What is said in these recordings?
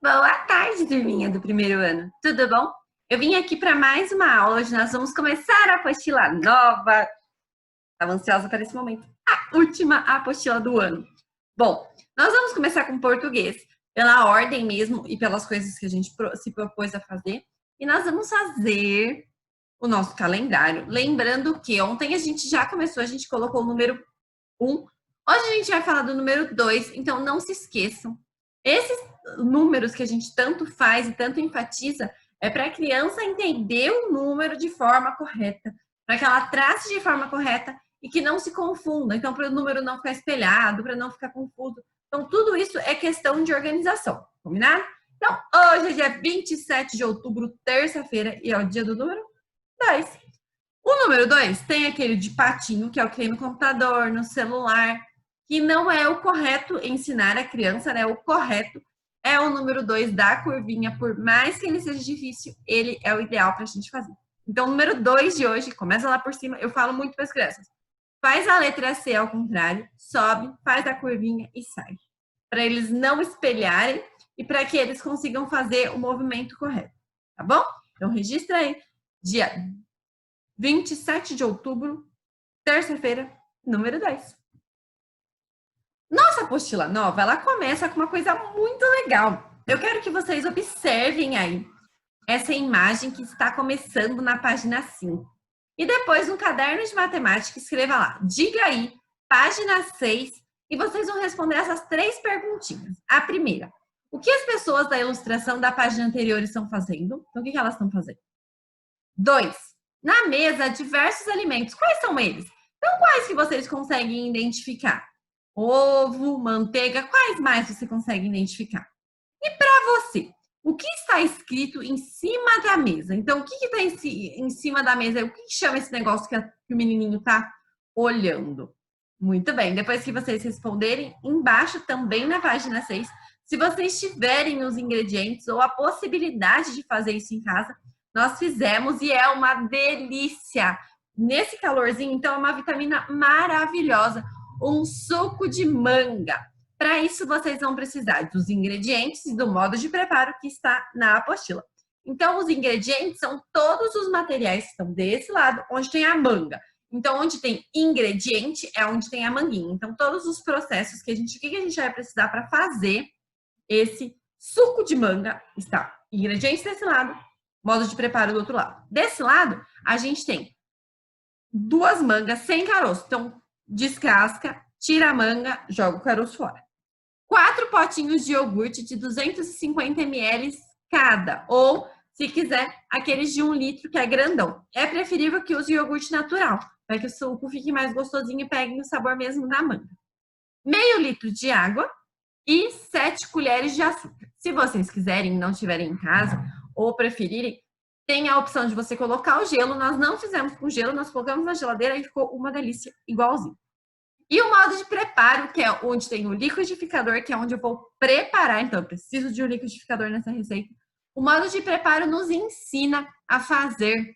Boa tarde, turminha do primeiro ano. Tudo bom? Eu vim aqui para mais uma aula. Hoje nós vamos começar a apostila nova. Estava ansiosa para esse momento. A última apostila do ano. Bom, nós vamos começar com português, pela ordem mesmo e pelas coisas que a gente se propôs a fazer. E nós vamos fazer o nosso calendário. Lembrando que ontem a gente já começou, a gente colocou o número 1. Hoje a gente vai falar do número 2, então não se esqueçam. Esses números que a gente tanto faz e tanto enfatiza é para a criança entender o número de forma correta, para que ela trace de forma correta e que não se confunda. Então, para o número não ficar espelhado, para não ficar confuso. Então, tudo isso é questão de organização, combinado? Então, hoje é dia 27 de outubro, terça-feira, e é o dia do número 2. O número 2 tem aquele de patinho, que é o que tem no computador, no celular, que não é o correto ensinar a criança, né? O correto é o número 2 da curvinha, por mais que ele seja difícil, ele é o ideal para a gente fazer. Então, o número 2 de hoje, começa lá por cima, eu falo muito para as crianças. Faz a letra C ao contrário, sobe, faz a curvinha e sai. Para eles não espelharem e para que eles consigam fazer o movimento correto, tá bom? Então, registra aí, dia 27 de outubro, terça-feira, número 2. Nossa apostila nova, ela começa com uma coisa muito legal. Eu quero que vocês observem aí essa imagem que está começando na página 5. E depois, no caderno de matemática, escreva lá, diga aí, página 6, e vocês vão responder essas 3 perguntinhas. A primeira, o que as pessoas da ilustração da página anterior estão fazendo? Então, o que elas estão fazendo? 2, na mesa, diversos alimentos. Quais são eles? Então, quais que vocês conseguem identificar? Ovo, manteiga, quais mais você consegue identificar? E para você, o que está escrito em cima da mesa? Então, o que está em cima da mesa? O que chama esse negócio que o menininho está olhando? Muito bem, depois que vocês responderem, embaixo também na página 6, se vocês tiverem os ingredientes ou a possibilidade de fazer isso em casa, nós fizemos e é uma delícia. Nesse calorzinho, então, é uma vitamina maravilhosa, um suco de manga. Para isso, vocês vão precisar dos ingredientes e do modo de preparo que está na apostila. Então, os ingredientes são todos os materiais que estão desse lado, onde tem a manga. Então, onde tem ingrediente é onde tem a manguinha. Então, todos os processos que a gente vai precisar para fazer esse suco de manga está ingredientes desse lado, modo de preparo do outro lado. Desse lado, a gente tem 2 mangas sem caroço. Então, descasca, tira a manga, joga o caroço fora. 4 potinhos de iogurte de 250 ml cada. Ou, se quiser, aqueles de 1 litro, que é grandão. É preferível que use iogurte natural, para que o suco fique mais gostosinho e pegue o sabor mesmo da manga. Meio litro de água e 7 colheres de açúcar. Se vocês quiserem e não tiverem em casa, ou preferirem, tem a opção de você colocar o gelo. Nós não fizemos com gelo, nós colocamos na geladeira e ficou uma delícia, igualzinho. E o modo de preparo, que é onde tem o liquidificador, que é onde eu vou preparar. Então, eu preciso de um liquidificador nessa receita. O modo de preparo nos ensina a fazer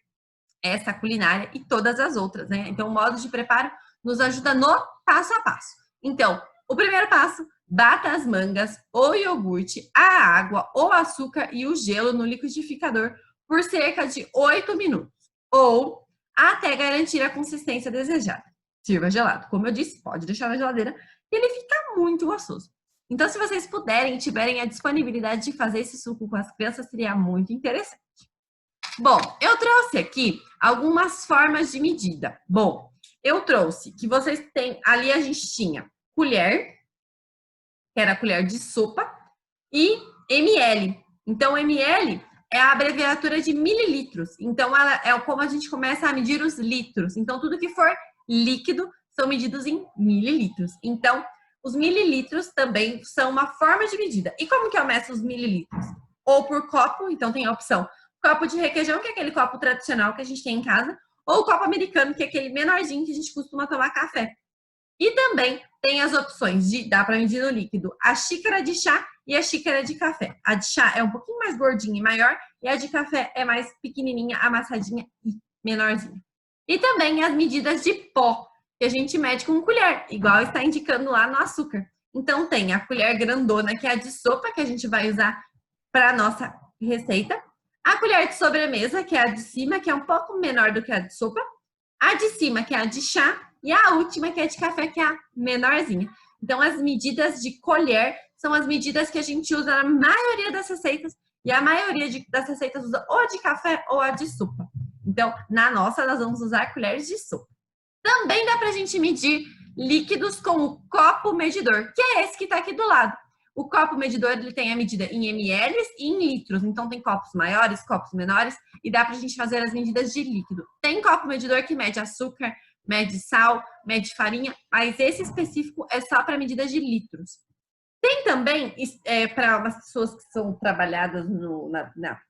essa culinária e todas as outras, né? Então, o modo de preparo nos ajuda no passo a passo. Então, o primeiro passo, bata as mangas, o iogurte, a água, o açúcar e o gelo no liquidificador por cerca de 8 minutos, ou até garantir a consistência desejada. Sirva gelado. Como eu disse, pode deixar na geladeira e ele fica muito gostoso. Então, se vocês puderem e tiverem a disponibilidade de fazer esse suco com as crianças, seria muito interessante. Bom, eu trouxe aqui algumas formas de medida. Bom, eu trouxe que vocês têm, ali a gente tinha colher, que era a colher de sopa, e ml. Então, ml é a abreviatura de mililitros. Então, ela é como a gente começa a medir os litros. Então, tudo que for líquido são medidos em mililitros. Então, os mililitros também são uma forma de medida. E como que eu meço os mililitros? Ou por copo, então tem a opção copo de requeijão, que é aquele copo tradicional que a gente tem em casa, ou o copo americano, que é aquele menorzinho que a gente costuma tomar café. E também tem as opções de, dá para medir no líquido, a xícara de chá e a xícara de café. A de chá é um pouquinho mais gordinha e maior, e a de café é mais pequenininha, amassadinha e menorzinha. E também as medidas de pó, que a gente mede com colher, igual está indicando lá no açúcar. Então tem a colher grandona, que é a de sopa, que a gente vai usar para a nossa receita. A colher de sobremesa, que é a de cima, que é um pouco menor do que a de sopa. A de cima, que é a de chá. E a última, que é de café, que é a menorzinha. Então, as medidas de colher são as medidas que a gente usa na maioria das receitas. E a maioria das receitas usa ou de café ou a de sopa. Então, na nossa, nós vamos usar colheres de sopa. Também dá para a gente medir líquidos com o copo medidor, que é esse que está aqui do lado. O copo medidor ele tem a medida em ml e em litros, então tem copos maiores, copos menores, e dá para a gente fazer as medidas de líquido. Tem copo medidor que mede açúcar, mede sal, mede farinha, mas esse específico é só para medidas de litros. Tem também, para as pessoas que são trabalhadas na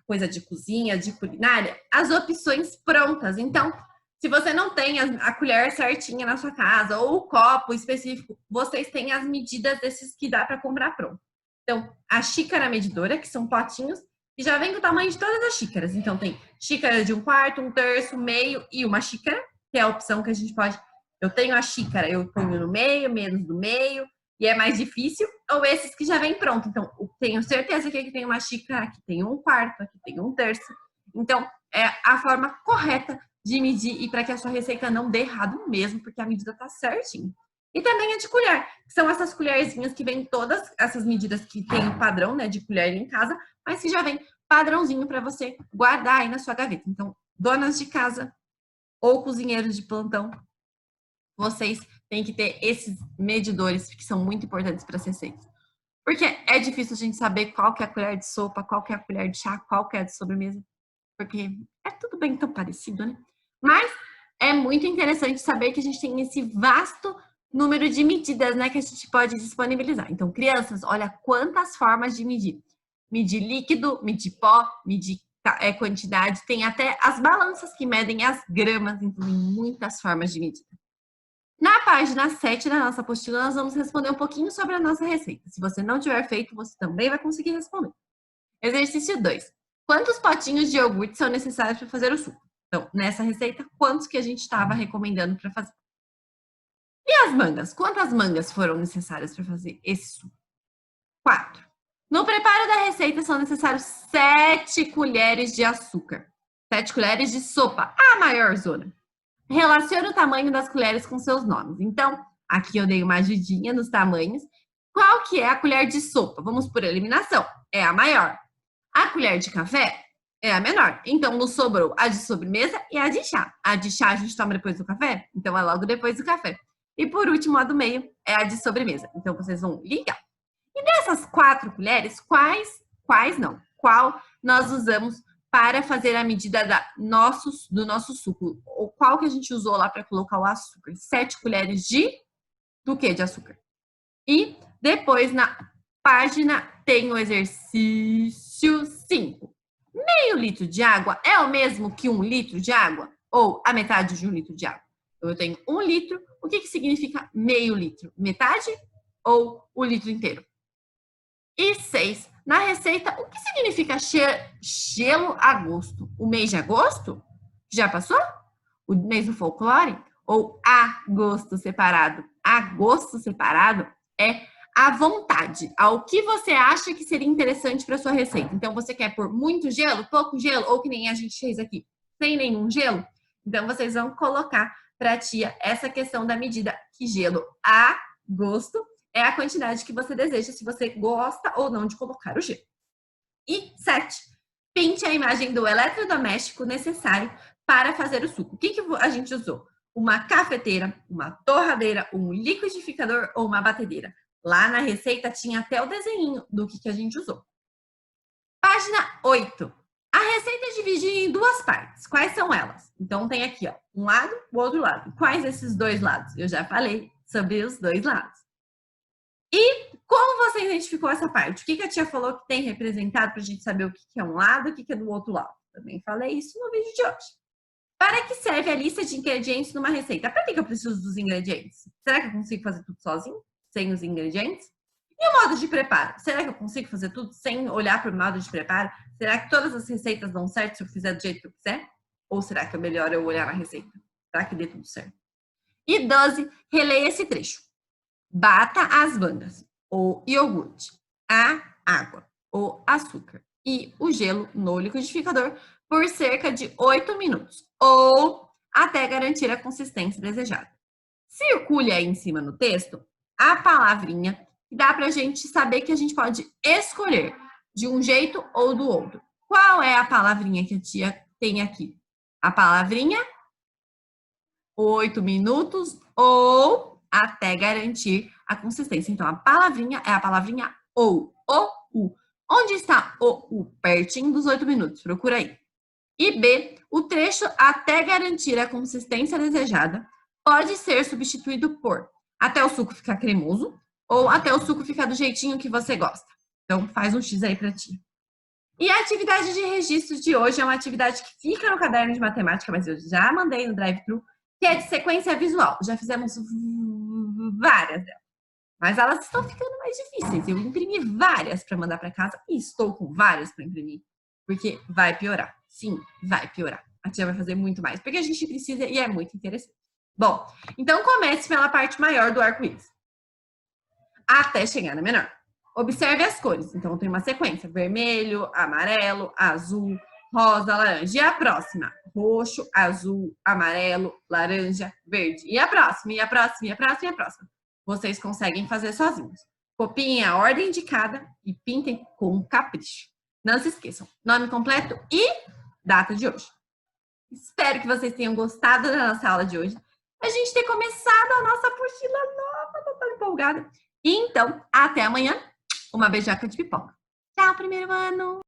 coisa de cozinha, de culinária, as opções prontas. Então, se você não tem a colher certinha na sua casa ou o copo específico, vocês têm as medidas desses que dá para comprar pronto. Então, a xícara medidora, que são potinhos, e já vem com o tamanho de todas as xícaras. Então, tem xícara de 1/4, 1/3, meio e uma xícara, que é a opção que a gente pode. Eu tenho a xícara, eu ponho no meio, menos do meio, e é mais difícil, ou esses que já vem pronto. Então, eu tenho certeza que aqui tem uma xícara, aqui tem 1/4, aqui tem 1/3. Então, é a forma correta de medir e para que a sua receita não dê errado mesmo, porque a medida tá certinho. E também a de colher, que são essas colherzinhas que vêm todas essas medidas que tem o padrão, né, de colher em casa, mas que já vem padrãozinho para você guardar aí na sua gaveta. Então, donas de casa ou cozinheiros de plantão, vocês têm que ter esses medidores que são muito importantes para as receitas. Porque é difícil a gente saber qual que é a colher de sopa, qual que é a colher de chá, qual que é a de sobremesa, porque é tudo bem tão parecido, né? Mas é muito interessante saber que a gente tem esse vasto número de medidas, né, que a gente pode disponibilizar. Então, crianças, olha quantas formas de medir. Medir líquido, medir pó, medir quantidade, tem até as balanças que medem as gramas, então tem muitas formas de medida. Na página 7 da nossa apostila, nós vamos responder um pouquinho sobre a nossa receita. Se você não tiver feito, você também vai conseguir responder. Exercício 2. Quantos potinhos de iogurte são necessários para fazer o suco? Então, nessa receita, quantos que a gente estava recomendando para fazer? E as mangas? Quantas mangas foram necessárias para fazer esse suco? 4. No preparo da receita, são necessários 7 colheres de açúcar. 7 colheres de sopa, a maior zona. Relacione o tamanho das colheres com seus nomes. Então, aqui eu dei uma ajudinha nos tamanhos. Qual que é a colher de sopa? Vamos por eliminação. É a maior. A colher de café é a menor. Então, nos sobrou a de sobremesa e a de chá. A de chá a gente toma depois do café? Então, é logo depois do café. E por último, a do meio é a de sobremesa. Então, vocês vão ligar. E dessas 4 colheres, qual nós usamos para fazer a medida do nosso suco? Ou qual que a gente usou lá para colocar o açúcar? 7 colheres do que de açúcar? E depois, na página, tem o exercício 5. Meio litro de água é o mesmo que 1 litro de água? Ou a metade de 1 litro de água? Então, eu tenho 1 litro. O que significa meio litro? Metade ou o litro inteiro? E 6. Na receita, o que significa gelo agosto? O mês de agosto? Já passou? O mês do folclore? Ou agosto separado? Agosto separado é à vontade, ao que você acha que seria interessante para sua receita. Então, você quer pôr muito gelo, pouco gelo, ou que nem a gente fez aqui, sem nenhum gelo? Então, vocês vão colocar para a tia essa questão da medida que gelo a gosto é a quantidade que você deseja, se você gosta ou não de colocar o gelo. E 7. Pinte a imagem do eletrodoméstico necessário para fazer o suco. O que a gente usou? Uma cafeteira, uma torradeira, um liquidificador ou uma batedeira. Lá na receita tinha até o desenho do que a gente usou. Página 8. A receita é dividida em 2 partes. Quais são elas? Então tem aqui, ó, um lado, o outro lado. Quais esses 2 lados? Eu já falei sobre os 2 lados. E como você identificou essa parte? O que a tia falou que tem representado para a gente saber o que é um lado e o que é do outro lado? Também falei isso no vídeo de hoje. Para que serve a lista de ingredientes numa receita? Para que eu preciso dos ingredientes? Será que eu consigo fazer tudo sozinho, sem os ingredientes? E o modo de preparo? Será que eu consigo fazer tudo sem olhar para o modo de preparo? Será que todas as receitas dão certo se eu fizer do jeito que eu quiser? Ou será que é melhor eu olhar na receita para que dê tudo certo? E 12, releia esse trecho. Bata as mangas, o iogurte, a água, o açúcar e o gelo no liquidificador por cerca de 8 minutos ou até garantir a consistência desejada. Circule aí em cima no texto a palavrinha que dá para a gente saber que a gente pode escolher de um jeito ou do outro. Qual é a palavrinha que a tia tem aqui? A palavrinha 8 minutos ou até garantir a consistência. Então, a palavrinha é a palavrinha ou, o, u. Onde está o u? Pertinho dos 8 minutos. Procura aí. E B, o trecho até garantir a consistência desejada pode ser substituído por até o suco ficar cremoso ou até o suco ficar do jeitinho que você gosta. Então, faz um X aí para ti. E a atividade de registro de hoje é uma atividade que fica no caderno de matemática, mas eu já mandei no drive-thru, que é de sequência visual. Já fizemos várias delas, mas elas estão ficando mais difíceis. Eu imprimi várias para mandar para casa e estou com várias para imprimir, porque vai piorar. Sim, vai piorar. A tia vai fazer muito mais, porque a gente precisa e é muito interessante. Bom, então comece pela parte maior do arco-íris, até chegar na menor. Observe as cores. Então, tem uma sequência: vermelho, amarelo, azul, rosa, laranja. E a próxima? Roxo, azul, amarelo, laranja, verde. E a próxima? E a próxima? E a próxima? E a próxima? Vocês conseguem fazer sozinhos. Copiem a ordem de cada e pintem com capricho. Não se esqueçam, nome completo e data de hoje. Espero que vocês tenham gostado da nossa aula de hoje. A gente ter começado a nossa apostila nova, tô tão empolgada. Então, até amanhã. Uma beijoca de pipoca. Tchau, primeiro ano!